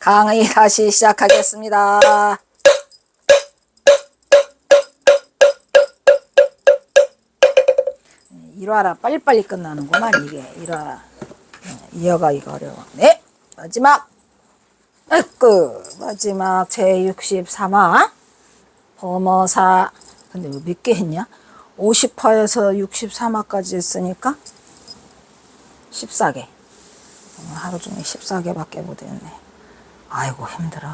강의 다시 시작하겠습니다. 일화라 빨리빨리 끝나는구만 이게. 일화 이어가기가 어려워. 네, 마지막 마지막 제63화 범어사. 근데 몇 개 했냐? 50화에서 63화까지 했으니까 14개. 하루 중에 14개밖에 못했네. 아이고 힘들어.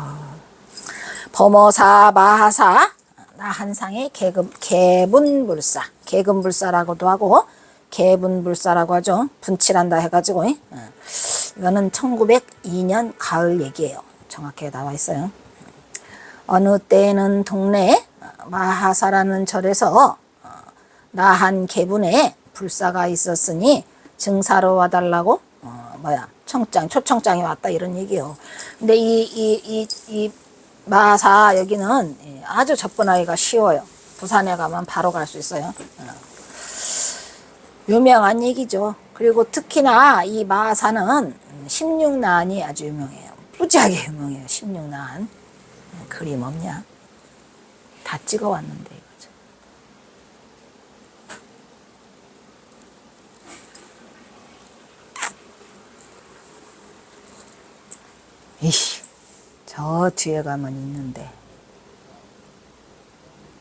범어사 마하사 나한상의 개분불사. 개근불사라고도 하고 개분불사라고 하죠. 분칠한다 해가지고. 이거는 1902년 가을 얘기예요. 정확하게 나와 있어요. 어느 때에는 동네에 마하사라는 절에서 나한 개분에 불사가 있었으니 증사로 와달라고 초청장이 왔다 이런 얘기요. 근데 이 마하사 여기는 아주 접근하기가 쉬워요. 부산에 가면 바로 갈 수 있어요. 유명한 얘기죠. 그리고 특히나 이 마하사는 16난이 아주 유명해요. 무지하게 유명해요. 16난. 그림 없냐? 다 찍어왔는데 이거죠. 이씨, 저 뒤에 가면 있는데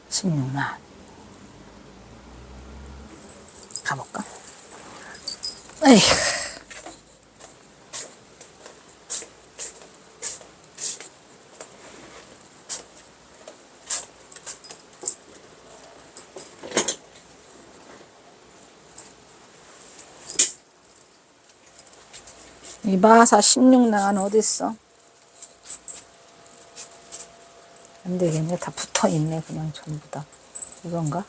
16난 가볼까? 에휴. 이 마하사 16난 어딨어? 안 되겠네. 다 붙어 있네. 그냥 전부 다. 이건가?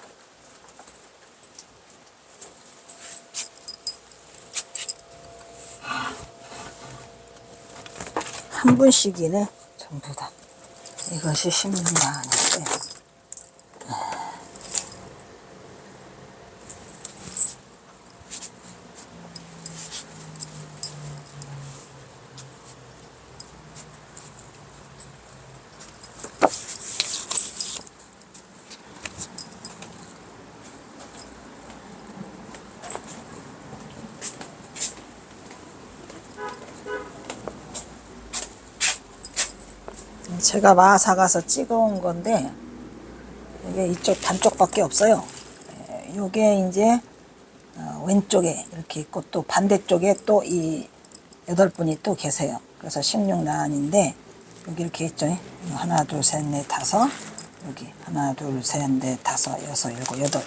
한 분씩이네. 전부 다. 이것이 16난인데. 제가 마하사 가서 찍어온 건데 이게 이쪽 반쪽밖에 없어요. 요게 이제 왼쪽에 이렇게 있고 또 반대쪽에 또 이 8분이 또 계세요. 그래서 16난인데 여기 이렇게 있죠. 하나 둘 셋 넷 다섯, 여기 하나 둘 셋 넷 다섯 여섯 일곱 여덟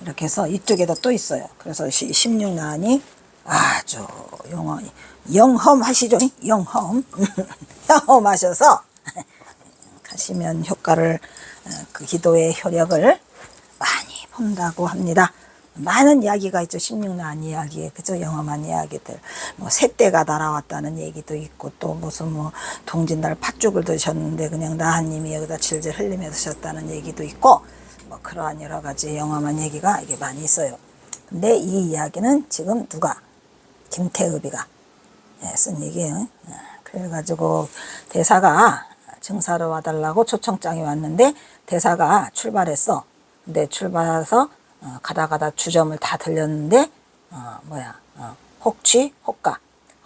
이렇게 해서 이쪽에도 또 있어요. 그래서 16난이 아주 영험하시죠. 영험 영험하셔서 가시면 효과를, 그 기도의 효력을 많이 본다고 합니다. 많은 이야기가 있죠. 16난 이야기에, 그죠? 영험한 이야기들. 새떼가 날아왔다는 얘기도 있고, 또 무슨 동짓날 팥죽을 드셨는데 그냥 나한님이 여기다 질질 흘리며 드셨다는 얘기도 있고, 그러한 여러 가지 영험한 얘기가 이게 많이 있어요. 근데 이 이야기는 지금 누가? 김태읍이가 쓴 얘기예요. 그래가지고 대사가 증사로 와달라고 초청장이 왔는데 대사가 출발했어. 근데 출발해서 가다가다 주점을 다 들렸는데 혹취 혹가,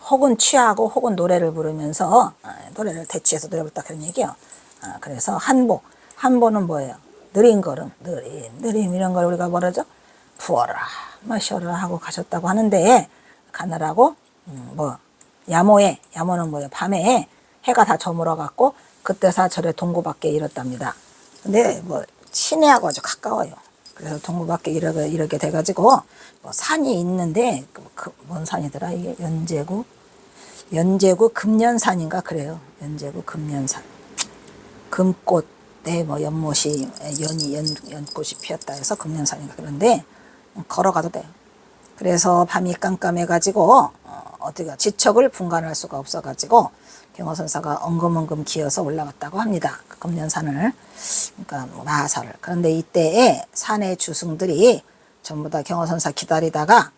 혹은 취하고 혹은 노래를 부르면서 노래를 대치해서 노래 부르다 그런 얘기예요. 그래서 한보는 뭐예요? 느린 걸음, 느림 이런 걸 우리가 뭐라죠? 부어라 마셔라 하고 가셨다고 하는데, 가느라고 야모는 뭐예요? 밤에 해가 다 저물어 갖고 그때서 절에 동구밖에 이뤘답니다. 근데 시내하고 아주 가까워요. 그래서 동구밖에 이렇게 돼가지고 산이 있는데 뭔 산이더라 이게? 연제구 금년산인가 그래요. 연제구 금년산. 금꽃에 연못이 연꽃이 피었다 해서 금년산인가. 그런데 걸어가도 돼요. 그래서 밤이 깜깜해가지고 어디가 지척을 분간할 수가 없어가지고 경허선사가 엉금엉금 기어서 올라갔다고 합니다. 그 금년산을, 그러니까 마하사를. 그런데 이때에 산의 주승들이 전부 다 경허선사 기다리다가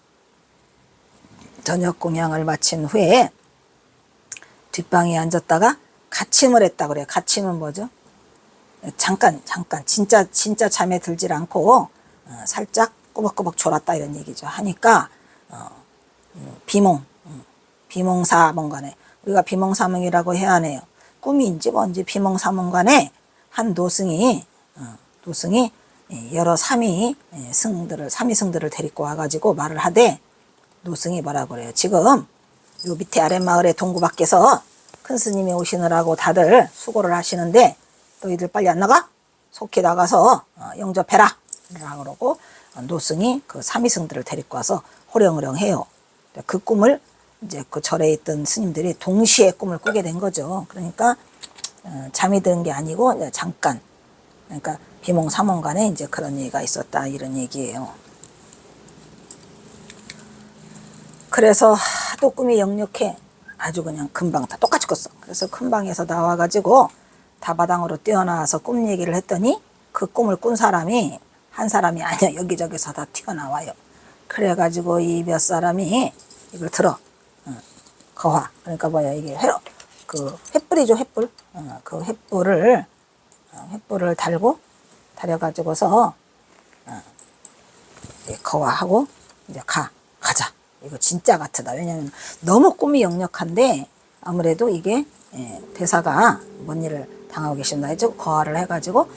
저녁 공양을 마친 후에 뒷방에 앉았다가 가침을 했다 그래요. 가침은 뭐죠? 잠깐 진짜 잠에 들질 않고 살짝 꾸벅꾸벅 졸았다 이런 얘기죠. 하니까 비몽사몽간에 우리가 비몽사몽이라고 해야 하네요. 꿈인지 뭔지 비몽사몽간에 한 노승이 여러 삼위승들을 데리고 와가지고 말을 하되 노승이 뭐라고 그래요. 지금 요 밑에 아랫마을에 동구 밖에서 큰 스님이 오시느라고 다들 수고를 하시는데 너희들 빨리 안 나가? 속히 나가서 영접해라 라고 그러고 노승이 그 삼위승들을 데리고 와서 호령호령해요. 그 꿈을 이제 그 절에 있던 스님들이 동시에 꿈을 꾸게 된 거죠. 그러니까 잠이 드는 게 아니고 잠깐, 그러니까 비몽사몽간에 이제 그런 얘기가 있었다 이런 얘기예요. 그래서 하도 꿈이 역력해 아주 그냥 금방 다 똑같이 꿨어. 그래서 큰 방에서 나와가지고 다바당으로 뛰어나와서 꿈 얘기를 했더니 그 꿈을 꾼 사람이 한 사람이 아니야. 여기저기서 다 튀어나와요. 그래가지고 이 몇 사람이 이걸 들어. 거화. 그러니까 뭐야 이게 그 횃불이죠. 횃불. 그 횃불을 달여가지고서 거화하고 이제 가자. 이거 진짜 같다. 왜냐면 너무 꿈이 역력한데 아무래도 이게 대사가 뭔 일을 당하고 계신다 해서 거화를 해가지고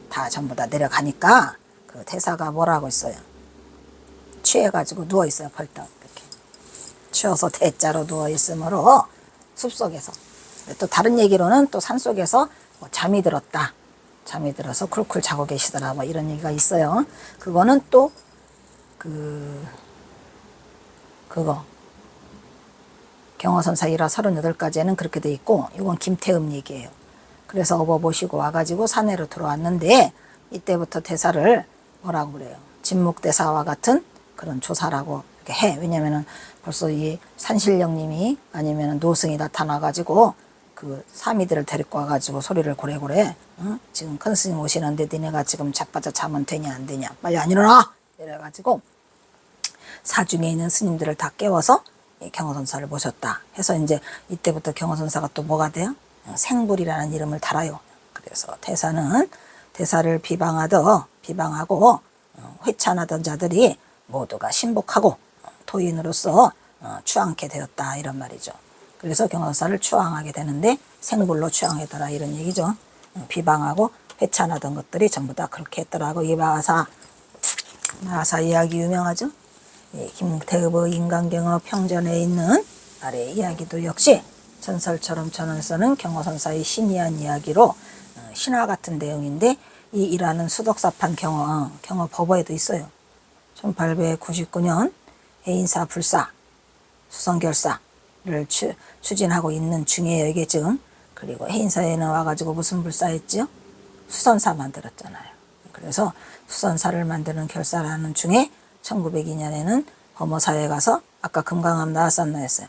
다 전부 다 내려가니까 그 대사가 뭐라고 있어요. 취해가지고 누워있어요. 벌떡 이렇게 취해서 대자로 누워있으므로 숲속에서 또 다른 얘기로는 또 산속에서 뭐 잠이 들어서 쿨쿨 자고 계시더라 뭐 이런 얘기가 있어요. 그거는 또 그거 경허선사 1화 38가지에는 그렇게 돼 있고 이건 김태음 얘기예요. 그래서 어버 모시고 와가지고 산에로 들어왔는데 이때부터 대사를 뭐라고 그래요. 진묵대사와 같은 그런 조사라고 이렇게 해. 왜냐면은 벌써 이 산신령님이 아니면 노승이 나타나가지고 그 사미들을 데리고 와가지고 소리를 고래고래 지금 큰 스님 오시는데 니네가 지금 자빠져 자면 되냐 안 되냐 빨리 안 일어나 이래가지고 사중에 있는 스님들을 다 깨워서 경허선사를 모셨다 해서 이제 이때부터 경허선사가 또 뭐가 돼요? 생불이라는 이름을 달아요. 그래서 대사를 비방하고 회찬하던 자들이 모두가 신복하고 도인으로서 추앙케 되었다 이런 말이죠. 그래서 경허선사를 추앙하게 되는데 생불로 추앙했더라 이런 얘기죠. 비방하고 회찬하던 것들이 전부 다 그렇게 했더라고. 이 마하사 이야기 유명하죠. 김태읍의 인간경어 평전에 있는 아래 이야기도 역시 전설처럼 전을 쓰는 경허선사의 신이한 이야기로 신화 같은 내용인데 이 일화는 수덕사판 경허 법어에도 있어요. 1899년 해인사 불사 수성결사를 추진하고 있는 중에 이게 지금 그리고 해인사에는 와가지고 무슨 불사했지요? 수선사 만들었잖아요. 그래서 수선사를 만드는 결사라는 중에 1902년에는 범어사에 가서 아까 금강암 나왔었나 했어요.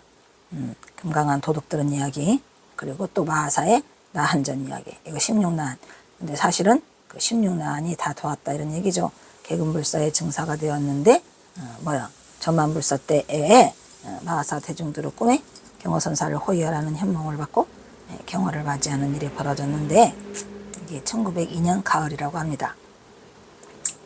금강암 도둑 들은 이야기 그리고 또 마하사의 나한전 이야기 이거 16나한. 근데 사실은 그 16나한이 다 도왔다 이런 얘기죠. 개금불사의 증사가 되었는데 전만불사 때에 마하사 대중들의 꿈에 경허선사를 호위하라는 현몽을 받고 경허를 맞이하는 일이 벌어졌는데 이게 1902년 가을이라고 합니다.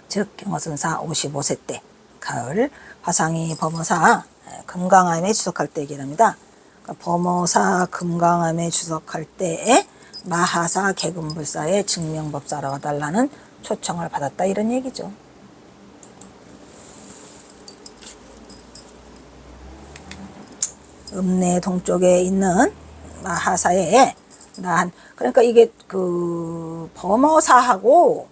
즉 경허선사 55세 때 가을 화상이 범어사 금강암에 주석할 때 얘기합니다. 그러니까 범어사 금강암에 주석할 때에 마하사 개금불사의 증명법사라고 달라는 초청을 받았다 이런 얘기죠. 읍내 동쪽에 있는 마하사에 그러니까 이게 그 범어사하고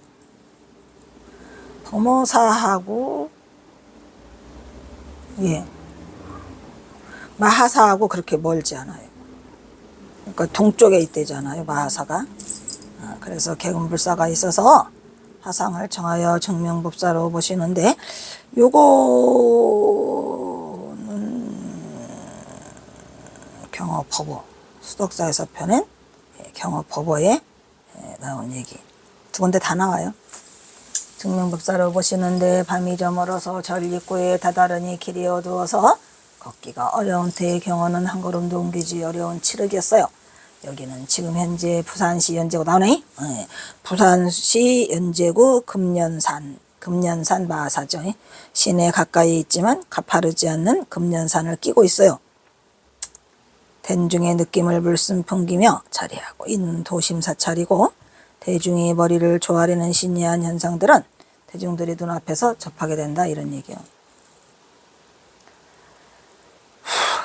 마하사하고 그렇게 멀지 않아요. 그러니까 동쪽에 있대잖아요. 마하사가. 그래서 개금불사가 있어서 화상을 정하여 증명법사로 보시는데 요거는 경허법어 수덕사에서 펴낸 경허법어에 나온 얘기 두 군데 다 나와요. 증명법사로 보시는데 밤이 저물어서 절 입구에 다다르니 길이 어두워서 걷기가 어려운 때의 경허는 한 걸음도 옮기지 어려운 칠흑이었어요. 여기는 지금 현재 부산시 연제구 나오네. 부산시 연제구 금년산 마사죠. 시내 가까이 있지만 가파르지 않는 금년산을 끼고 있어요. 대중의 느낌을 물씬 풍기며 자리하고 있는 도심 사찰이고, 대중이 머리를 조아리는 신기한 현상들은 대중들이 눈앞에서 접하게 된다, 이런 얘기요.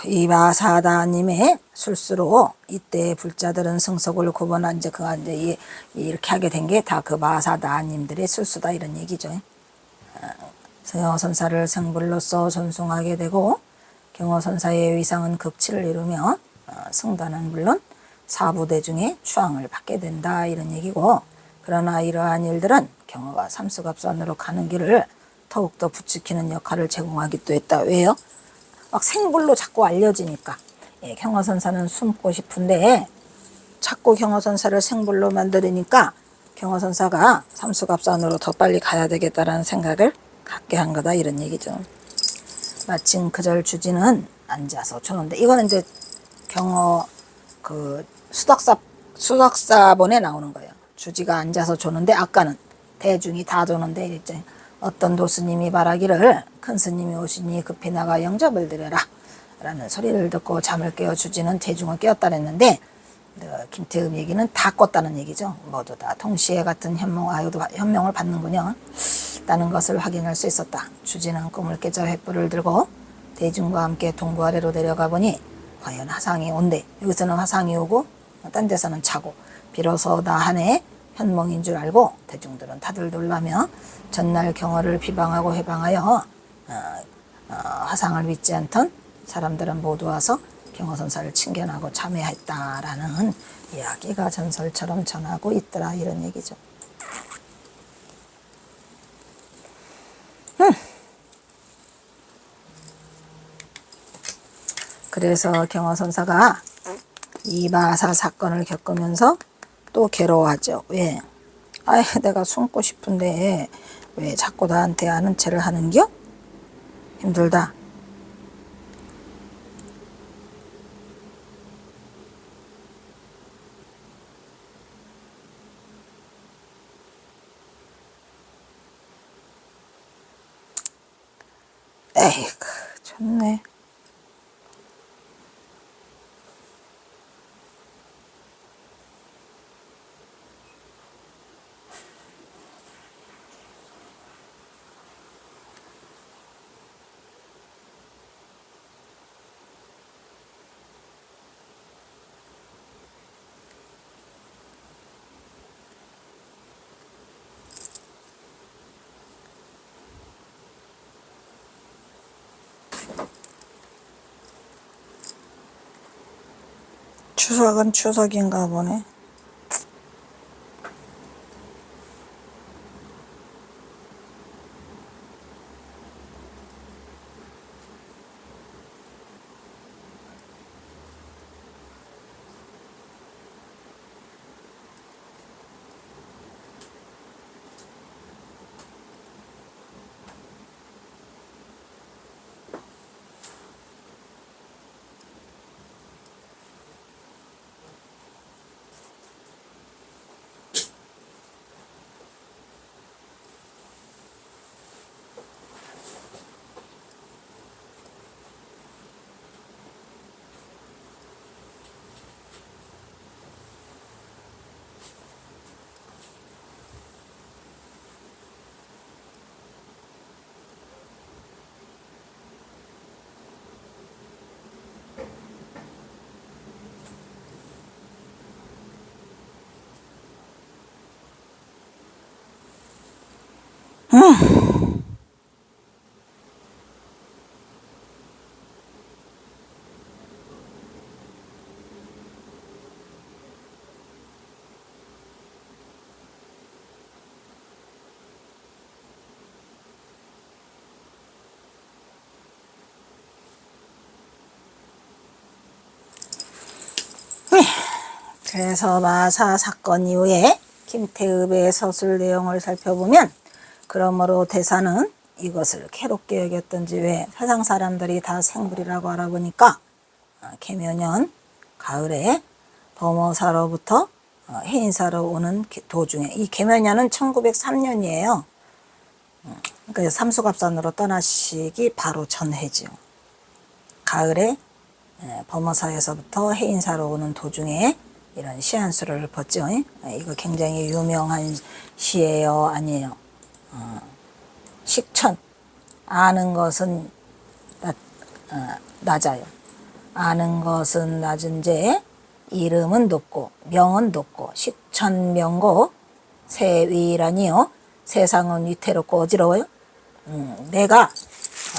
이 마사다님의 술수로 이때 불자들은 승석을 구분한 그가 이렇게 하게 된 게 다 그 마사다님들의 술수다, 이런 얘기죠. 경허선사를 생불로서 존숭하게 되고, 경허선사의 위상은 극치를 이루며 승단은 물론 사부대중의 추앙을 받게 된다, 이런 얘기고, 그러나 이러한 일들은 경허가 삼수갑산으로 가는 길을 더욱더 부추기는 역할을 제공하기도 했다. 왜요? 막 생불로 자꾸 알려지니까. 경허선사는 숨고 싶은데 자꾸 경허선사를 생불로 만들으니까 경허선사가 삼수갑산으로 더 빨리 가야 되겠다라는 생각을 갖게 한 거다, 이런 얘기죠. 마침 그절 주지는 앉아서 조는데, 이거는 이제 경허 그 수덕사본에 나오는 거예요. 주지가 앉아서 조는데, 아까는 대중이 다 조는데 이제 어떤 도스님이 말하기를 큰 스님이 오시니 급히 나가 영접을 드려라 라는 소리를 듣고 잠을 깨어 주지는 대중을 깨웠다 그랬는데, 김태음 얘기는 다 꿨다는 얘기죠. 모두 다 동시에 같은 현명을 받는군요 라는 것을 확인할 수 있었다. 주지는 꿈을 깨자 횃불을 들고 대중과 함께 동부 아래로 내려가 보니 과연 화상이 온대. 여기서는 화상이 오고 딴 데서는 자고, 비로소 나 한해 현몽인 줄 알고 대중들은 다들 놀라며 전날 경허를 비방하고 해방하여 화상을 믿지 않던 사람들은 모두 와서 경허선사를 칭견하고 참회했다라는 이야기가 전설처럼 전하고 있더라, 이런 얘기죠. 그래서 경허선사가 이 마사 사건을 겪으면서 또 괴로워하죠. 왜? 내가 숨고 싶은데 왜 자꾸 나한테 아는 체를 하는겨? 힘들다. 에이그, 좋네. 추석은 추석인가 보네. 그래서 마사 사건 이후에 김태읍의 서술 내용을 살펴보면, 그러므로 대사는 이것을 괴롭게 여겼던지, 왜 세상 사람들이 다 생불이라고 알아보니까 개묘년 가을에 범어사로부터 해인사로 오는 도중에, 이 계면년은 1903년이에요. 그러니까 삼수갑산으로 떠나시기 바로 전해지요. 가을에 범어사에서부터 해인사로 오는 도중에 이런 시 한 수를 봤죠. 이거 굉장히 유명한 시예요, 아니에요? 식천. 아는 것은 낮아요. 아는 것은 낮은데 이름은 높고 명은 높고 식천명고 세위라니요. 세상은 위태롭고 어지러워요. 내가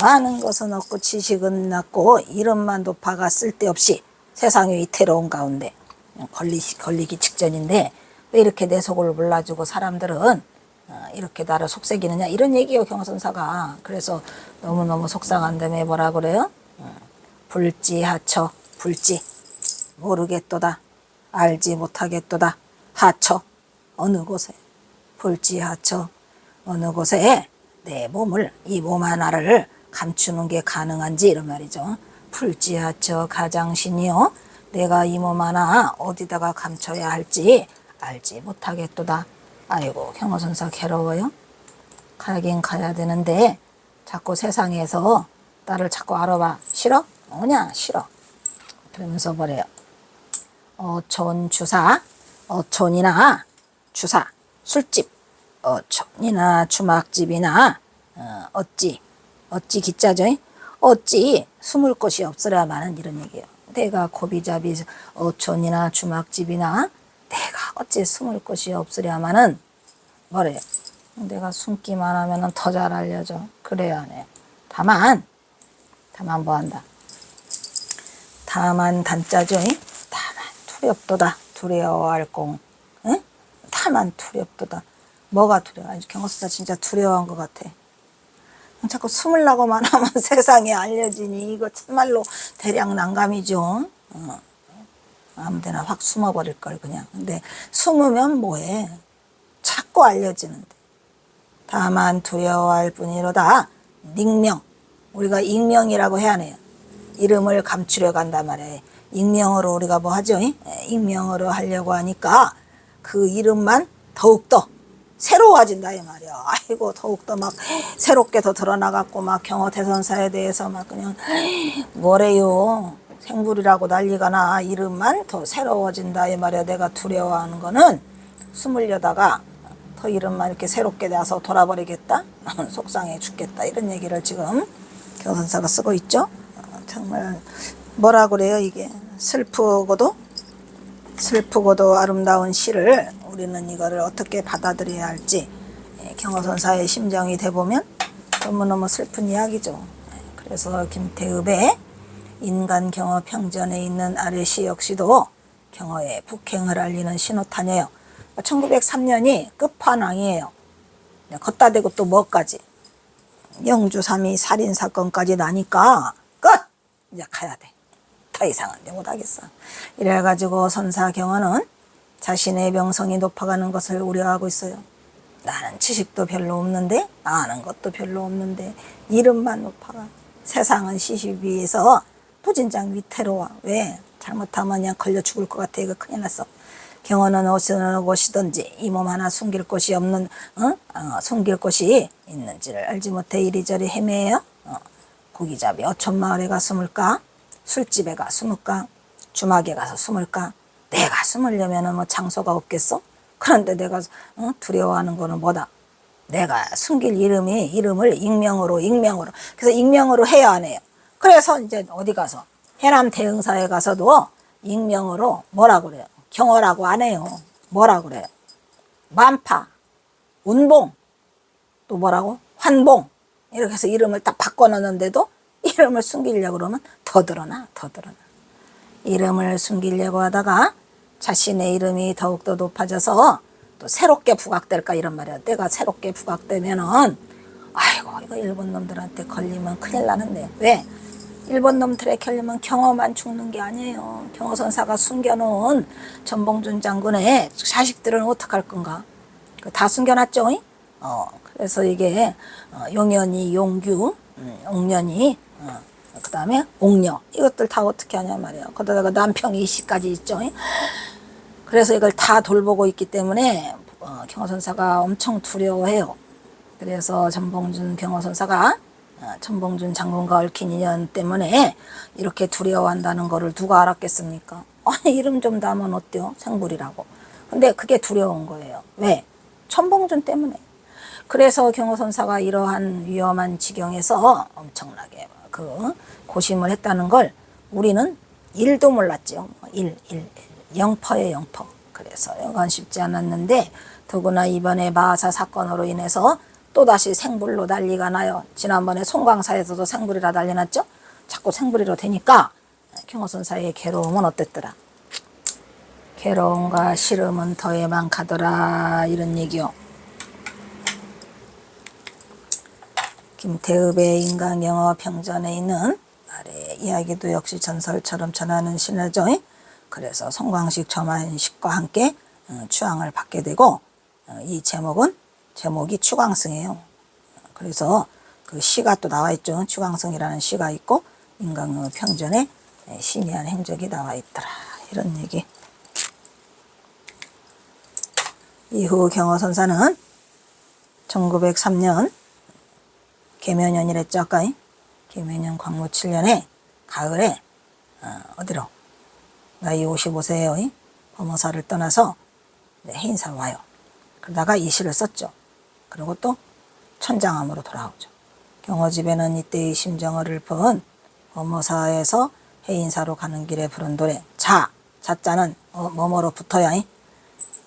아는 것은 없고 지식은 낮고 이름만 높아가 쓸데없이 세상이 위태로운 가운데 걸리기 직전인데 왜 이렇게 내 속을 몰라주고 사람들은 이렇게 나를 속삭이느냐 이런 얘기예요, 경화선사가. 그래서 너무너무 속상한다며 뭐라 그래요? 불지하처. 불지 모르겠도다. 알지 못하겠도다. 하처 어느 곳에. 불지하처 어느 곳에 내 몸을, 이 몸 하나를 감추는 게 가능한지 이런 말이죠. 불지하처 가장신이요. 내가 이 몸 하나 어디다가 감춰야 할지 알지 못하겠도다. 아이고 경호선사 괴로워요. 가긴 가야 되는데 자꾸 세상에서 나를 자꾸 알아봐. 싫어? 뭐냐? 싫어. 그러면서 뭐래요? 어촌 주사, 어촌이나 주사, 술집, 어촌이나 주막집이나 어찌 기자죠? 어찌 숨을 곳이 없으랴마는 이런 얘기예요. 내가 고비잡이 어촌이나 주막집이나 내가 어찌 숨을 곳이 없으랴마는 뭐래요? 내가 숨기만 하면은 더 잘 알려져. 그래야 하네. 다만 뭐한다? 다만 단자죠. 다만 두렵도다. 두려워할 공. 응? 다만 두렵도다. 뭐가 두려워? 아니, 경호수사 진짜 두려워한 것 같아. 자꾸 숨으려고만 하면 세상에 알려지니 이거 참말로 대량 난감이죠. 아무데나 확 숨어버릴 걸 그냥. 근데 숨으면 뭐해? 자꾸 알려지는데. 다만 두려워할 뿐이로다. 닉명. 우리가 익명이라고 해야 해요. 이름을 감추려 간단 말이에요. 익명으로 우리가 뭐 하죠? 익명으로 하려고 하니까 그 이름만 더욱더 새로워진다 이 말이야. 아이고 더욱더 막 새롭게 더 드러나갖고 막 경호대선사에 대해서 막 그냥 뭐래요. 생불이라고 난리가 나. 이름만 더 새로워진다 이 말이야. 내가 두려워하는 거는 숨으려다가 더 이름만 이렇게 새롭게 나서 돌아버리겠다. 속상해 죽겠다. 이런 얘기를 지금 경호선사가 쓰고 있죠. 정말 뭐라 그래요 이게. 슬프고도 아름다운 시를 우리는 이거를 어떻게 받아들여야 할지 경호선사의 심정이 돼보면 너무너무 슬픈 이야기죠. 그래서 김태읍의 인간경호 평전에 있는 아래 시 역시도 경호의 북행을 알리는 신호탄이에요. 1903년이 끝판왕이에요. 걷다 대고 또 뭐까지 영주 3위 살인사건까지 나니까 끝! 이제 가야 돼. 더 이상은 못하겠어. 이래가지고 선사경호는 자신의 명성이 높아가는 것을 우려하고 있어요. 나는 지식도 별로 없는데 아는 것도 별로 없는데 이름만 높아가. 세상은 시시비에서 부진장 위태로워. 왜? 잘못하면 그냥 걸려 죽을 것 같아. 이거 큰일 났어. 경호는 어느 곳이든지 이 몸 하나 숨길 곳이 없는 숨길 곳이 있는지를 알지 못해 이리저리 헤매요. 고기잡이 어촌마을에 가 숨을까? 술집에 가 숨을까? 주막에 가서 숨을까? 내가 숨으려면 뭐 장소가 없겠어? 그런데 내가 두려워하는 거는 뭐다? 내가 숨길 이름을 익명으로. 그래서 익명으로 해야 하네요. 그래서 이제 어디 가서 해남 대흥사에 가서도 익명으로 뭐라 그래요? 경호라고 안 해요. 뭐라 그래요? 만파, 운봉, 또 뭐라고? 환봉. 이렇게 해서 이름을 딱 바꿔놓는데도 이름을 숨기려고 그러면 더 드러나. 이름을 숨기려고 하다가 자신의 이름이 더욱더 높아져서 또 새롭게 부각될까 이런 말이야. 때가 새롭게 부각되면은 아이고 이거 일본 놈들한테 걸리면 큰일 나는데. 왜? 일본 놈들에 걸리면 경호만 죽는 게 아니에요. 경호선사가 숨겨놓은 전봉준 장군의 자식들은 어떡할 건가? 다 숨겨놨죠? 그래서 이게 용연이 용규, 옥년이 그 다음에 옥녀, 이것들 다 어떻게 하냐 말이야. 거기다가 남편 이시까지 있죠. 그래서 이걸 다 돌보고 있기 때문에 경호선사가 엄청 두려워해요. 그래서 전봉준 경호선사가 전봉준 장군과 얽힌 인연 때문에 이렇게 두려워한다는 거를 누가 알았겠습니까? 아니, 이름 좀 나면 어때요? 생불이라고. 근데 그게 두려운 거예요. 왜? 천봉준 때문에. 그래서 경호선사가 이러한 위험한 지경에서 엄청나게 그 고심을 했다는 걸 우리는 일도 몰랐죠. 영퍼의 영퍼. 그래서 여간 쉽지 않았는데, 더구나 이번에 마하사 사건으로 인해서 또다시 생불로 난리가 나요. 지난번에 송광사에서도 생불이라 난리 났죠. 자꾸 생불이로 되니까 경호선사의 괴로움은 어땠더라. 괴로움과 시름은 더해만 가더라, 이런 얘기요. 김태읍의 인간경어 평전에 있는 아래 이야기도 역시 전설처럼 전하는 신화죠. 그래서 송광식 저만식과 함께 추앙을 받게 되고, 이 제목이 추광승이에요. 그래서 그 시가 또 나와 있죠. 추광승이라는 시가 있고 인간경어 평전에 신이한 행적이 나와 있더라, 이런 얘기. 이후 경호선사는 1903년 계면년이랬죠, 아까. 계면년 광무 7년에 가을에 어디로? 나이 55세예요. 범어사를 떠나서 해인사로 와요. 그러다가 이 시를 썼죠. 그리고 또 천장암으로 돌아오죠. 경호집에는 이때의 심정을 읊은 범어사에서 해인사로 가는 길에 부른 노래. 자자는 뭐뭐로 붙어야.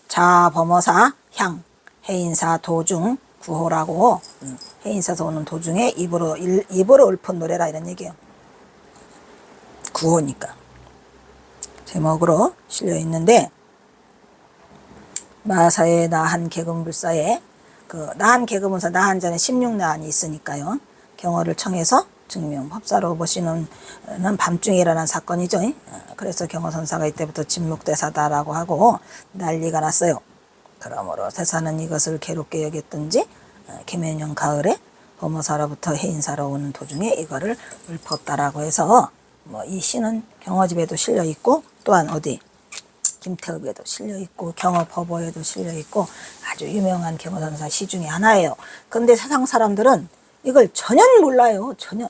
자 범어사 향 해인사 도중 구호라고, 해인사에서 오는 도중에 입으로 읊은 노래라, 이런 얘기예요. 구호니까. 제목으로 실려 있는데, 마사의 나한 계급불사에 그 나한 계급불사 나한전에 16나한이 있으니까요. 경호를 청해서 증명 법사로 보시는 밤중에 일어난 사건이죠. 그래서 경호선사가 이때부터 진묵대사다라고 하고 난리가 났어요. 그러므로 대사는 이것을 괴롭게 여겼던지 계면년 가을에 범어사로부터 해인사로 오는 도중에 이거를 읊었다라고 해서 이 시는 경호집에도 실려 있고, 또한 어디 김태읍에도 실려 있고 경호법어에도 실려 있고 아주 유명한 경호선사 시 중에 하나예요. 그런데 세상 사람들은 이걸 전혀 몰라요. 전혀.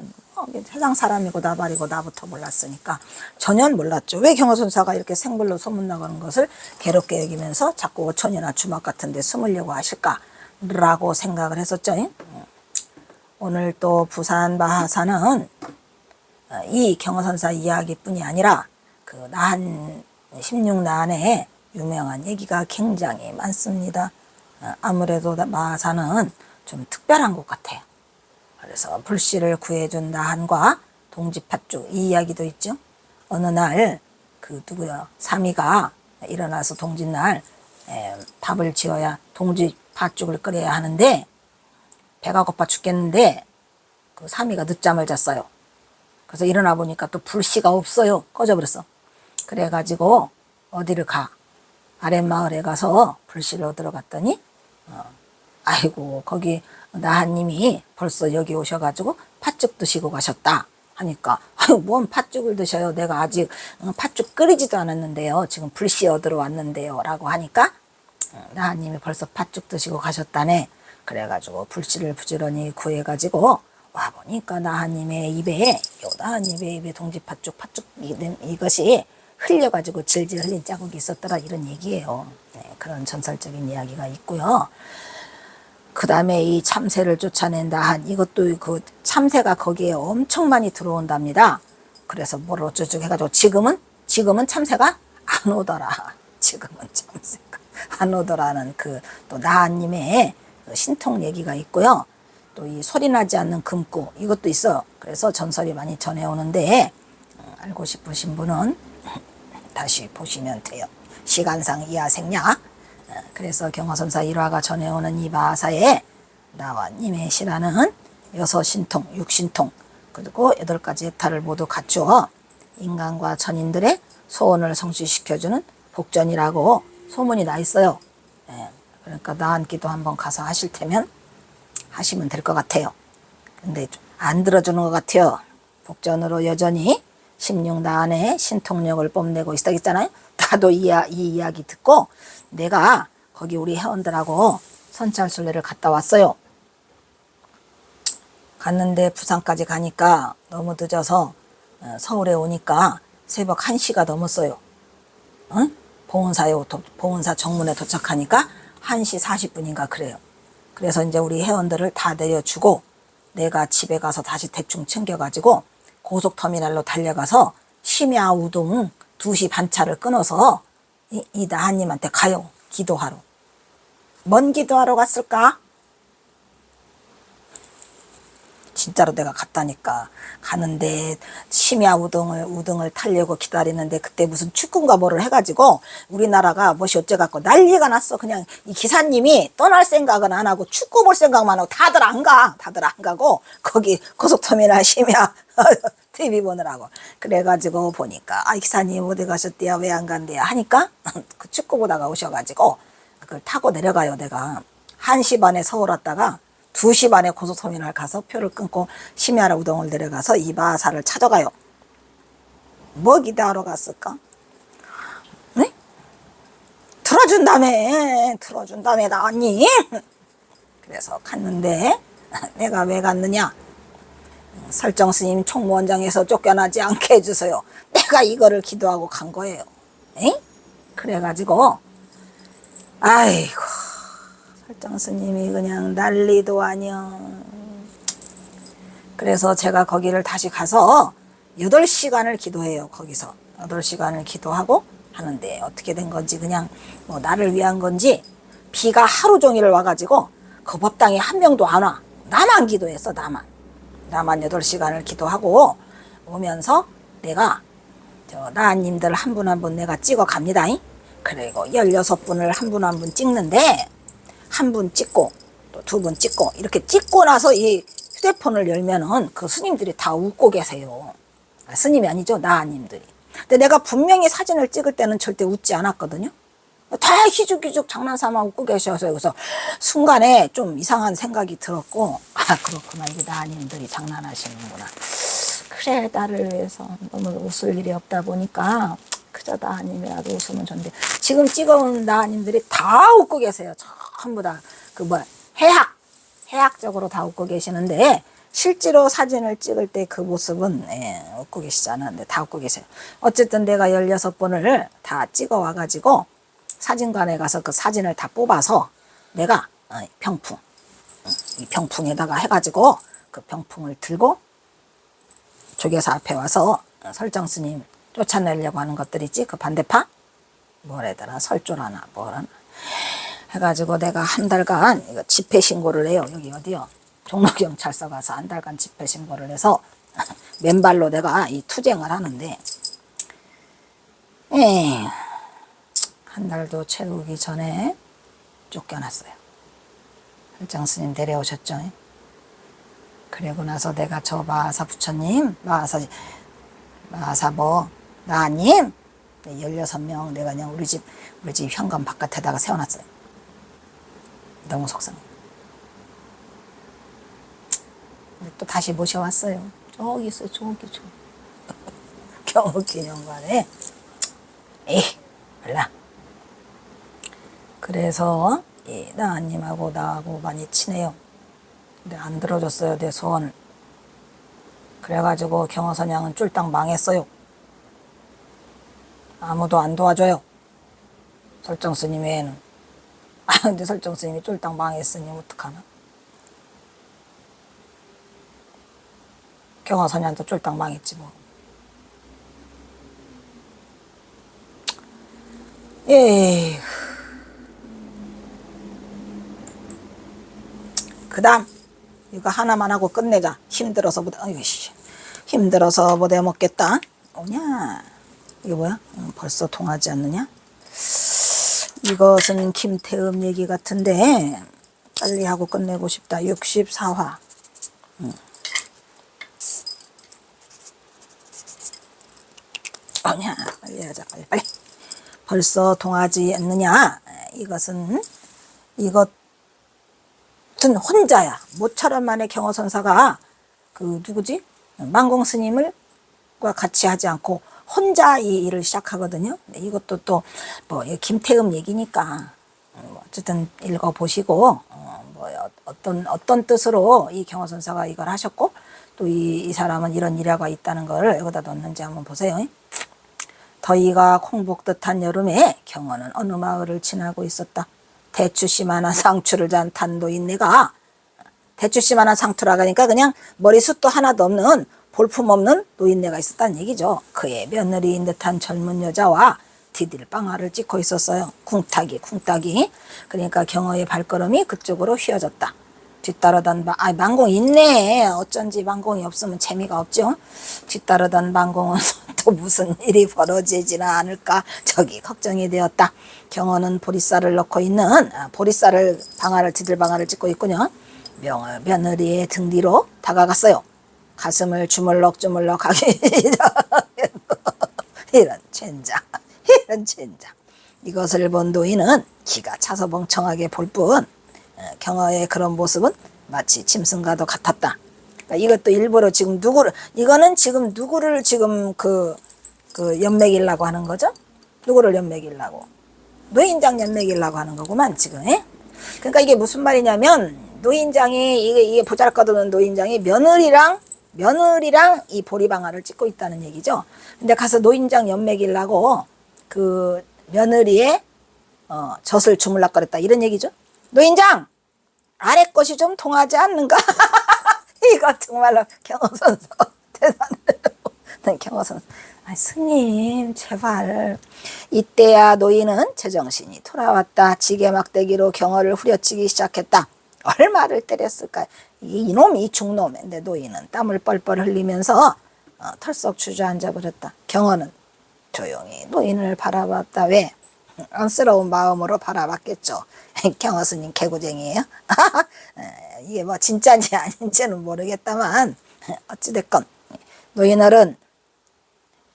세상 사람이고 나발이고 나부터 몰랐으니까 전혀 몰랐죠. 왜 경호선사가 이렇게 생불로 소문나가는 것을 괴롭게 여기면서 자꾸 오천이나 주막 같은 데 숨으려고 하실까라고 생각을 했었죠. 오늘 또 부산 마하사는 이 경호선사 이야기뿐이 아니라 그 나한 16나한에 유명한 얘기가 굉장히 많습니다. 아무래도 마하사는 좀 특별한 것 같아요. 그래서 불씨를 구해준 나한과 동지팥죽, 이 이야기도 있죠. 어느 날 그 누구야, 사미가 일어나서 동짓날 밥을 지어야 동지팥죽을 끓여야 하는데 배가 고파 죽겠는데 그 사미가 늦잠을 잤어요. 그래서 일어나 보니까 또 불씨가 없어요. 꺼져버렸어. 그래가지고 어디를 가? 아랫마을에 가서 불씨를 얻으러 갔더니 아이고, 거기 나한님이 벌써 여기 오셔가지고 팥죽 드시고 가셨다 하니까, 아유, 뭔 팥죽을 드셔요? 내가 아직 팥죽 끓이지도 않았는데요. 지금 불씨 얻으러 왔는데요. 라고 하니까 나한님이 벌써 팥죽 드시고 가셨다네. 그래가지고 불씨를 부지런히 구해가지고 와보니까 나한님의 입에 동지팥죽 이것이 흘려가지고 질질 흘린 자국이 있었더라, 이런 얘기예요. 그런 전설적인 이야기가 있고요. 그 다음에 이 참새를 쫓아낸 나한, 이것도 그 참새가 거기에 엄청 많이 들어온답니다. 그래서 뭘 어쩌고 해가지고 지금은 참새가 안 오더라. 지금은 참새가 안 오더라는 그 또 나한님의 신통 얘기가 있고요. 또 이 소리 나지 않는 금고, 이것도 있어요. 그래서 전설이 많이 전해오는데 알고 싶으신 분은 다시 보시면 돼요. 시간상 이하생략. 그래서 경호선사 1화가 전해오는 이 마하사에 나와님의 시라는 6신통, 6신통, 그리고 8가지 해탈을 모두 갖추어 인간과 천인들의 소원을 성취시켜주는 복전이라고 소문이 나 있어요. 그러니까 나한기도 한번 가서 하실 테면 하시면 될 것 같아요. 근데 안 들어주는 것 같아요. 복전으로 여전히 16나안의 신통력을 뽐내고 있다 했잖아요. 나도 이 이야기 듣고 내가 거기 우리 회원들하고 선찰순례를 갔다 왔어요. 갔는데 부산까지 가니까 너무 늦어서 서울에 오니까 새벽 1시가 넘었어요. 응? 봉은사 정문에 도착하니까 1시 40분인가 그래요. 그래서 이제 우리 회원들을 다 내려주고 내가 집에 가서 다시 대충 챙겨가지고 고속터미널로 달려가서 심야 우동 2시 반차를 끊어서 이 나한님한테 가요. 기도하러. 뭔 기도하러 갔을까? 진짜로 내가 갔다니까. 가는데 심야 우등을 타려고 기다리는데 그때 무슨 축구인가 뭐를 해가지고 우리나라가 무엇이 어째갖고 난리가 났어. 그냥 이 기사님이 떠날 생각은 안 하고 축구 볼 생각만 하고 다들 안 가고 거기 고속터미널 심야 TV 보느라고. 그래가지고 보니까 기사님 어디 가셨대요? 왜 안 간대요? 하니까 그 축구 보다가 오셔가지고 그걸 타고 내려가요. 내가 1시 반에 서울 왔다가 2시 반에 고속터미널 가서 표를 끊고 심야라 우동을 내려가서 이바사를 찾아가요. 뭐 기대하러 갔을까? 네? 틀어준다며 나왔니? 그래서 갔는데 내가 왜 갔느냐? 설정스님 총무원장에서 쫓겨나지 않게 해주세요. 내가 이거를 기도하고 간 거예요. 에? 그래가지고 아이고 설정스님이 그냥 난리도 아니여. 그래서 제가 거기를 다시 가서 8시간을 기도해요. 거기서 8시간을 기도하고 하는데 어떻게 된 건지 그냥 뭐 나를 위한 건지 비가 하루 종일 와가지고 그 법당에 한 명도 안 와. 나만 기도했어. 나만 8시간을 기도하고 오면서 내가 나님들 한 분 한 분 내가 찍어 갑니다. 그리고 16분을 한 분 한 분 찍는데 한 분 찍고 또 2분 찍고 이렇게 찍고 나서 이 휴대폰을 열면은 그 스님들이 다 웃고 계세요. 스님이 아니죠. 나님들이. 근데 내가 분명히 사진을 찍을 때는 절대 웃지 않았거든요. 다 희죽희죽 장난삼아 웃고 계셔서 그래서 순간에 좀 이상한 생각이 들었고 그렇구나. 이게 나님들이 장난하시는구나. 그래 나를 위해서 너무 웃을 일이 없다 보니까 그저 나님이라도 웃으면 좋은데 지금 찍어온 나님들이 다 웃고 계세요. 전부 다 해학적으로 다 웃고 계시는데 실제로 사진을 찍을 때 그 모습은 웃고 계시지 않았는데 다 웃고 계세요. 어쨌든 내가 16번을 다 찍어 와가지고 사진관에 가서 그 사진을 다 뽑아서 내가 병풍 이 병풍에다가 해가지고 그 병풍을 들고 조계사 앞에 와서 설정스님 쫓아내려고 하는 것들 있지? 그 반대파? 뭐래더라? 설조라나 뭐라나 해가지고 내가 한 달간 이거 집회 신고를 해요. 여기 어디요? 종로경찰서 가서 한 달간 집회 신고를 해서 맨발로 내가 이 투쟁을 하는데 한 달도 채우기 전에 쫓겨났어요. 설정스님 데려오셨죠. 그리고 나서 내가 저 마하사 부처님 마하사 뭐 나님 16명 내가 그냥 우리 집 현관 바깥에다가 세워놨어요. 너무 속상해. 또 다시 모셔왔어요. 저기 있어요. 저기 경흑기념관에. 몰라. 그래서 이 나님하고 나하고 많이 친해요. 근데 안 들어줬어요. 내 소원을. 그래가지고 경허선양은 쫄딱 망했어요. 아무도 안 도와줘요. 설정스님 외에는. 근데 설정스님이 쫄딱 망했으니 어떡하나. 경허선양도 쫄딱 망했지 뭐. 그 다음 이거 하나만 하고 끝내자. 힘들어서 못 해먹겠다. 오냐? 이게 뭐야? 벌써 통하지 않느냐? 이것은 김태음 얘기 같은데 빨리 하고 끝내고 싶다. 64화. 오냐? 빨리 하자. 빨리. 벌써 통하지 않느냐? 이것은 혼자야. 모처럼 만에 경허선사가 그 누구지? 만공 스님과 같이 하지 않고 혼자 이 일을 시작하거든요. 이것도 또 뭐 김태음 얘기니까 뭐 어쨌든 읽어보시고 뭐 어떤 뜻으로 이 경허선사가 이걸 하셨고 또 이 사람은 이런 일화가 있다는 걸 여기다 넣는지 한번 보세요. 더위가 콩복듯한 여름에 경허는 어느 마을을 지나고 있었다. 대추씨만한 상추를 잔 단도인네가, 대추씨만한 상투라고 하니까 그냥 머리숱도 하나도 없는 볼품없는 노인네가 있었다는 얘기죠. 그의 며느리인 듯한 젊은 여자와 디딜방아를 찍고 있었어요. 쿵타기. 그러니까 경허의 발걸음이 그쪽으로 휘어졌다. 뒤따르던 만공 있네. 어쩐지 만공이 없으면 재미가 없죠. 뒤따르던 만공은 또 무슨 일이 벌어지지나 않을까 저기 걱정이 되었다. 경허는 보리쌀을 넣고 있는 보리쌀을 디들방아를 찍고 있군요. 며느리의 등 뒤로 다가갔어요. 가슴을 주물럭주물럭 하기 이런 젠장. 이것을 본 노인은 기가 차서 멍청하게 볼 뿐 경허의 그런 모습은 마치 짐승과도 같았다. 그러니까 이것도 일부러 지금 이거는 지금 누구를 지금 그 연맥이려고 하는 거죠? 누구를 연맥이려고? 노인장 연맥이려고 하는 거구만 지금. 그러니까 이게 무슨 말이냐면 노인장이 이게 보잘것없는 노인장이 며느리랑 이 보리방아를 찍고 있다는 얘기죠. 근데 가서 노인장 연맥이려고 그 며느리의 젖을 주물럭거렸다 이런 얘기죠. 노인장 아래 것이 좀 통하지 않는가? 이거 정말로 경허선사 대단해요. 경허선사. 스님 제발. 이때야 노인은 제정신이 돌아왔다. 지게막대기로 경허를 후려치기 시작했다. 얼마를 때렸을까? 이놈이 중놈인데 노인은 땀을 뻘뻘 흘리면서 털썩 주저앉아 버렸다. 경허는 조용히 노인을 바라봤다. 왜? 안쓰러운 마음으로 바라봤겠죠. 경허 스님 개구쟁이에요. 이게 뭐 진짜인지 아닌지는 모르겠다만 어찌됐건 노인은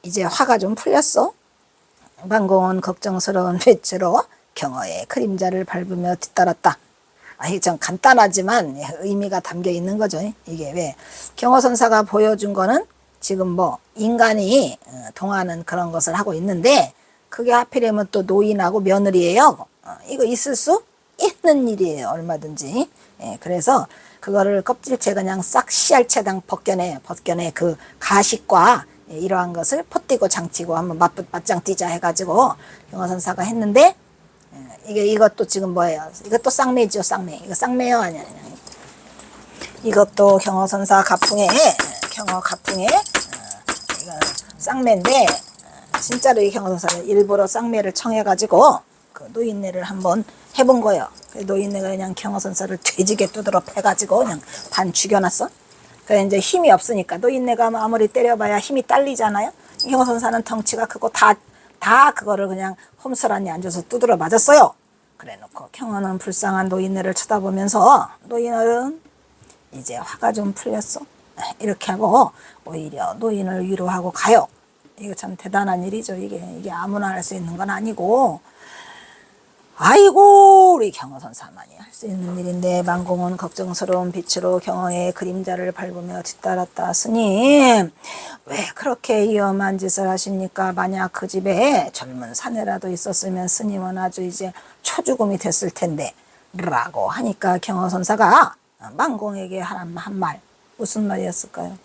이제 화가 좀 풀렸어. 만공은 걱정스러운 빛으로 경허의 그림자를 밟으며 뒤따랐다. 이게 좀 간단하지만 의미가 담겨 있는 거죠. 이게 왜 경허선사가 보여준 거는 지금 뭐 인간이 동하는 그런 것을 하고 있는데 그게 하필이면 또 노인하고 며느리예요. 이거 있을 수 있는 일이에요. 얼마든지. 그래서 그거를 껍질째 그냥 싹 씨알채당 벗겨내 그 가식과 이러한 것을 퍼뜨고 장치고 한번 맞짱 뛰자 해가지고 경허선사가 했는데 이것도 지금 뭐예요? 이것도 쌍매죠, 쌍매. 이거 쌍매요, 아니야? 이것도 경허선사 경허 가풍에 이거 쌍매인데 진짜로 이 경허선사는 일부러 쌍매를 청해가지고 그 노인네를 한번 해본 거예요. 노인네가 그냥 경허선사를 돼지게 두드러 패가지고 그냥 반 죽여놨어. 그래 이제 힘이 없으니까 노인네가 아무리 때려봐야 힘이 딸리잖아요. 경허선사는 덩치가 크고 다 그거를 그냥 홈스란히 앉아서 두드러 맞았어요. 그래 놓고 경허는 불쌍한 노인네를 쳐다보면서 노인은 이제 화가 좀 풀렸어. 이렇게 하고 오히려 노인을 위로하고 가요. 이거 참 대단한 일이죠. 이게 아무나 할 수 있는 건 아니고 아이고 우리 경허선사만이 할 수 있는 일인데 만공은 걱정스러운 빛으로 경허의 그림자를 밟으며 뒤따랐다. 스님 왜 그렇게 위험한 짓을 하십니까? 만약 그 집에 젊은 사내라도 있었으면 스님은 아주 이제 초죽음이 됐을 텐데 라고 하니까 경허선사가 만공에게 한 말 무슨 말이었을까요?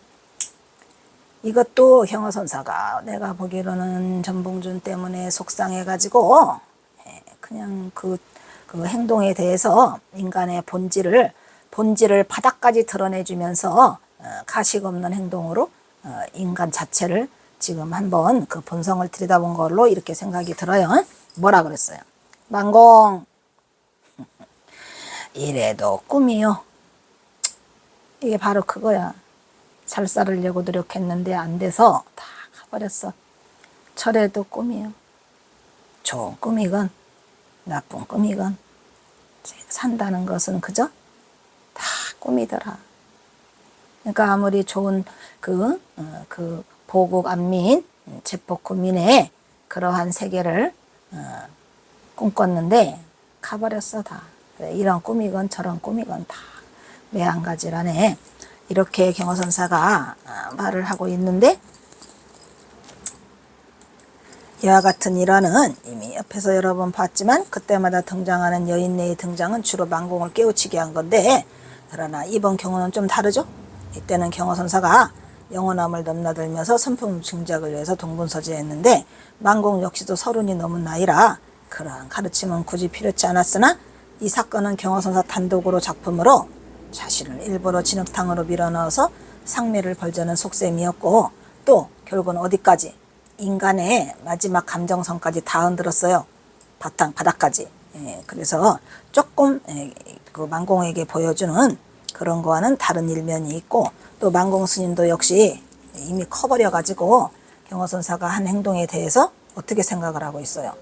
이것도 경허선사가 내가 보기로는 전봉준 때문에 속상해가지고 그냥 그 행동에 대해서 인간의 본질을 바닥까지 드러내주면서 가식 없는 행동으로 인간 자체를 지금 한번 그 본성을 들여다본 걸로 이렇게 생각이 들어요. 뭐라 그랬어요? 만공 이래도 꿈이요. 이게 바로 그거야. 잘 살으려고 노력했는데 안 돼서 다 가버렸어. 저래도 꿈이요. 좋은 꿈이건 나쁜 꿈이건 산다는 것은 그저 다 꿈이더라. 그러니까 아무리 좋은 그 보국 안민, 제폭구민의 그러한 세계를 꿈꿨는데 가버렸어 다. 이런 꿈이건 저런 꿈이건 다 매한가지라네. 이렇게 경호선사가 말을 하고 있는데, 이와 같은 일화는 이미 옆에서 여러 번 봤지만 그때마다 등장하는 여인네의 등장은 주로 만공을 깨우치게 한 건데, 그러나 이번 경우는 좀 다르죠. 이때는 경호선사가 영원함을 넘나들면서 선풍 증작을 위해서 동분서주했는데, 만공 역시도 서른이 넘은 나이라 그러한 가르침은 굳이 필요치 않았으나, 이 사건은 경호선사 단독으로 작품으로 자신을 일부러 진흙탕으로 밀어넣어서 상매를 벌자는 속셈이었고, 또 결국은 어디까지 인간의 마지막 감정선까지 다 흔들었어요. 바닥까지. 그래서 조금 그 만공에게 보여주는 그런 거와는 다른 일면이 있고, 또 만공 스님도 역시 이미 커버려 가지고 경호선사가 한 행동에 대해서 어떻게 생각을 하고 있어요.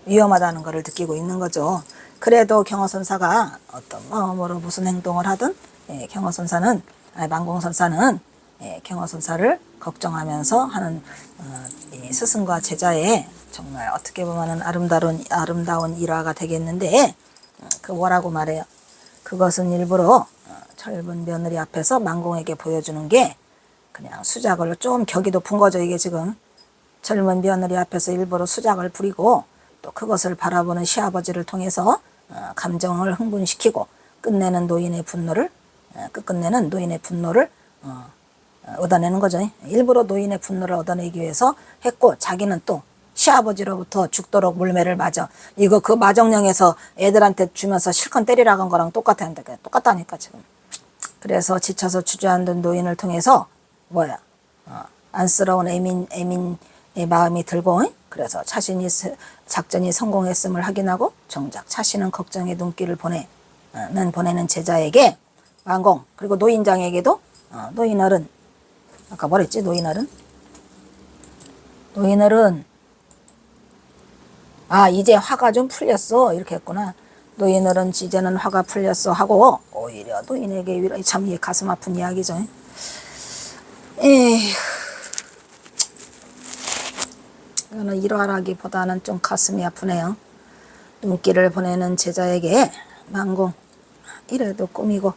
위험하다는 것을 느끼고 있는 거죠. 그래도 경호선사가 어떤 마음으로 무슨 행동을 하든 만공선사는 경호선사를 걱정하면서 하는 이 스승과 제자의 정말 어떻게 보면 아름다운 일화가 되겠는데, 그 뭐라고 말해요. 그것은 일부러 젊은 며느리 앞에서 만공에게 보여주는 게 그냥 수작을 좀 격이 높은 거죠. 이게 지금 젊은 며느리 앞에서 일부러 수작을 부리고, 또 그것을 바라보는 시아버지를 통해서 감정을 흥분시키고 끝끝내는 노인의 분노를 얻어내는 거죠. 일부러 노인의 분노를 얻어내기 위해서 했고, 자기는 또 시아버지로부터 죽도록 물매를 맞아. 이거 그 마정령에서 애들한테 주면서 실컷 때리라고 한 거랑 똑같다니까 지금. 그래서 지쳐서 주저앉은 노인을 통해서 안쓰러운 애민의 마음이 들고, 그래서 자신이 작전이 성공했음을 확인하고 정작 자신은 걱정의 눈길을 보내는 제자에게 만공, 그리고 노인장에게도 노인어른, 아까 뭐랬지? 노인어른 이제 화가 좀 풀렸어 이렇게 했구나. 노인어른 이제는 화가 풀렸어 하고 오히려 노인에게 위로. 참 이게 가슴 아픈 이야기죠. 이거는 일화라기보다는 좀 가슴이 아프네요. 눈길을 보내는 제자에게 만공, 이래도 꿈이고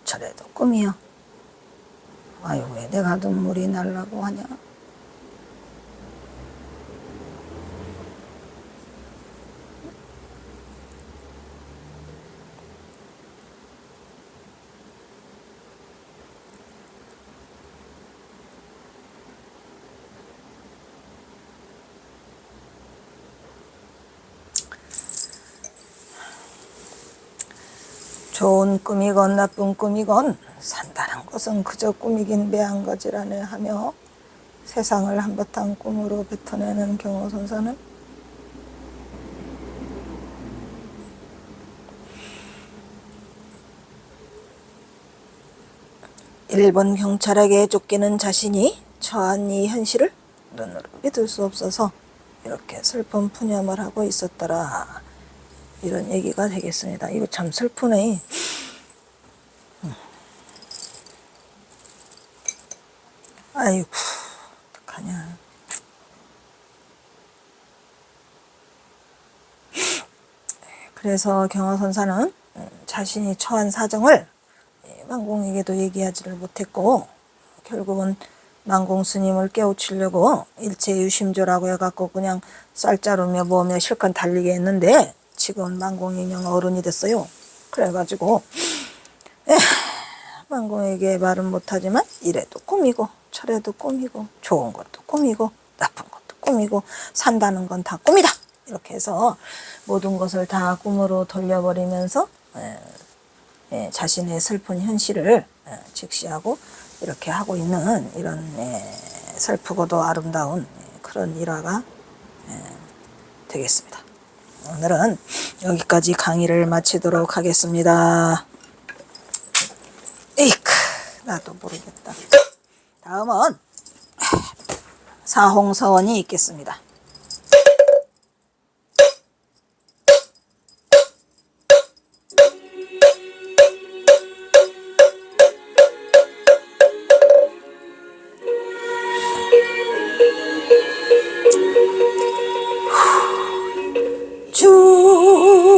저래도 꿈이요. 아유, 왜 내가 눈물이 날라고 하냐. 좋은 꿈이건 나쁜 꿈이건 산다는 것은 그저 꿈이긴 매한 거지라네 하며 세상을 한바탕 꿈으로 뱉어내는 경호선사는 일본 경찰에게 쫓기는 자신이 처한 이 현실을 눈으로 믿을 수 없어서 이렇게 슬픈 푸념을 하고 있었더라. 이런 얘기가 되겠습니다. 이거 참 슬프네. 아이고, 어떡하냐. 그래서 경호선사는 자신이 처한 사정을 만공에게도 얘기하지를 못했고, 결국은 만공 스님을 깨우치려고 일체유심조라고 해갖고 그냥 쌀자루며 뭐며 실컷 달리게 했는데, 지금 만공이 그냥 어른이 됐어요. 그래가지고 만공에게 말은 못하지만 이래도 꿈이고 저래도 꿈이고 좋은 것도 꿈이고 나쁜 것도 꿈이고 산다는 건 다 꿈이다. 이렇게 해서 모든 것을 다 꿈으로 돌려버리면서 자신의 슬픈 현실을 직시하고 이렇게 하고 있는 이런 슬프고도 아름다운 그런 일화가 되겠습니다. 오늘은 여기까지 강의를 마치도록 하겠습니다. 에이크, 나도 모르겠다. 다음은 사홍서원이 있겠습니다.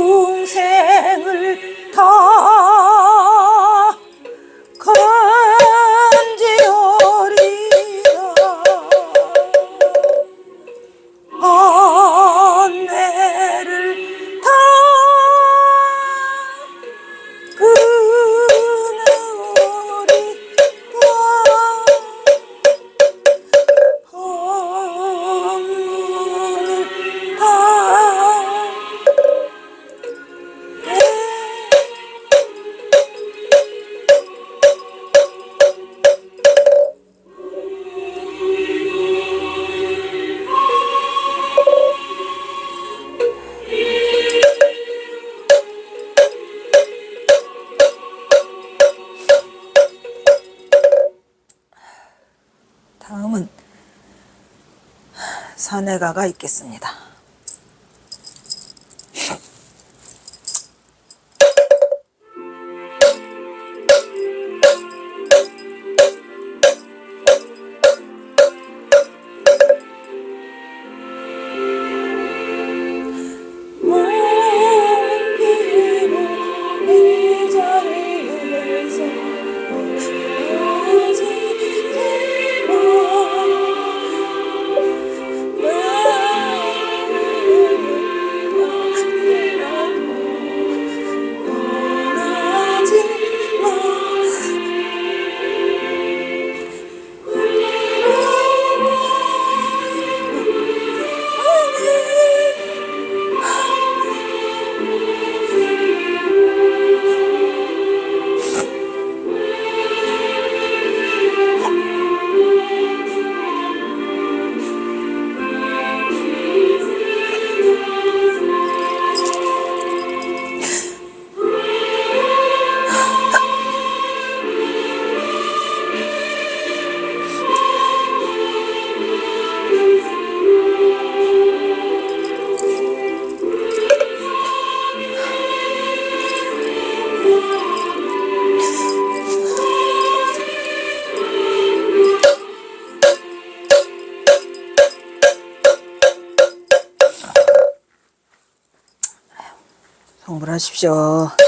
중생을 다 산해가가 있겠습니다. 성불하십시오.